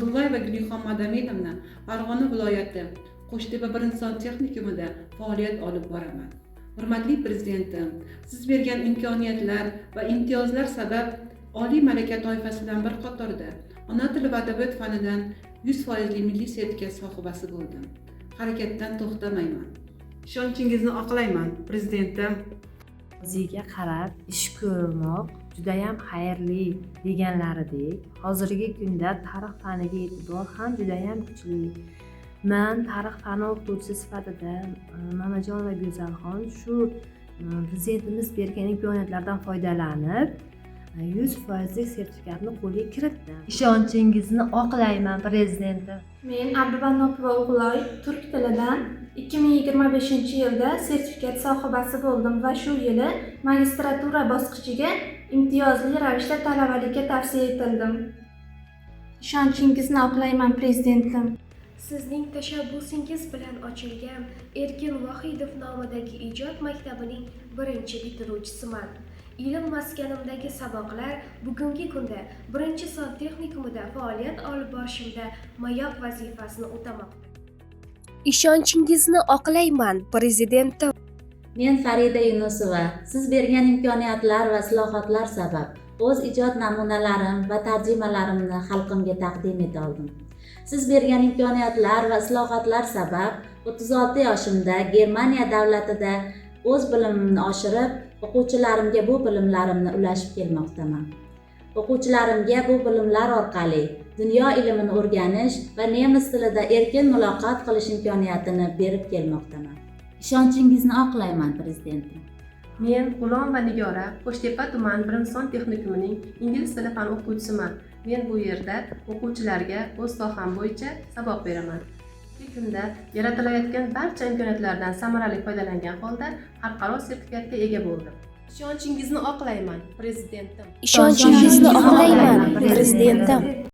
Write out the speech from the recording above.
Abdullayeva Gulixon Madametovna Farg'ona viloyati Qo'shtepa birinchi texnikumida faoliyat olib boraman. Hurmatli Prezidentim, siz bergan imkoniyatlar va imtiyozlar sabab oliy malaka toifasidan bir qatorda ona tili va adabiyot fanidan 100% milliy sertifikat sohibasi bo'ldim. Harakatdan to'xtamayman. Ishonchingizni oqlayman, Prezidentim. O'ziga qarab ish ko'rmoq judayam xayrli deganlaridek, hozirgi kunda tarix faniga e'tibor ham judayam kuchli. Men tarix fani o'qituvchisi sifatida Mamajon va Go'zalxon shu prezidentimiz bergan imkoniyatlardan foydalanib 100% sertifikatni qo'lga kiritdim. Ishonchingizni oqlayman, Prezidentim. Men Abdubanopova O'g'loy turk tilidan 2025-yilda sertifikat sohibasi bo'ldim va shu yili magistratura bosqichiga imtiyozli ravishda talabalikka tavsiya etildim. Ishonchingizni oqlayman, Prezidentim. Sizning tashabbusingiz bilan ochilgan Erkin Vohidov nomidagi ijod maktabining birinchi bitiruvchisiman. Ilm maskanimdagi saboqlar bugungi kunda birinchi son texnikumida faoliyat olib borishimda mayoq vazifasini o'tamoqda. Ishonchingizni oqlayman, Prezidentim. Men Farida Yunusova, siz bergan imkoniyatlar va islohotlar sabab o'z ijod namunalarim va tarjimalarimni xalqimga taqdim eta oldim. Siz bergan imkoniyatlar va islohotlar sabab 36 yoshimda Germaniya davlatida o'z bilimimni oshirib, o'quvchilarimga bu bilimlarimni ulashib kelmoqdaman. O'quvchilarimga bu bilimlar orqali dunyo ilmini o'rganish va nemis tilida erkin muloqot qilish imkoniyatini berib kelmoqdaman. Ishonchingizni oqlayman, Prezidentim. Men G'ulom va Nigora Qo'shtepa tuman birinchi son texnikumining ingliz tili fan o'qituvchisiman. Men bu yerda o'quvchilarga o'z soham bo'yicha saboq beraman. Bugungi kunda yaratilayotgan barcha imkoniyatlardan samarali foydalangan holda xalqaro sertifikatga ega bo'ldim. Ishonchingizni oqlayman, Prezidentim. Ishonchingizni oqlayman, Prezidentim.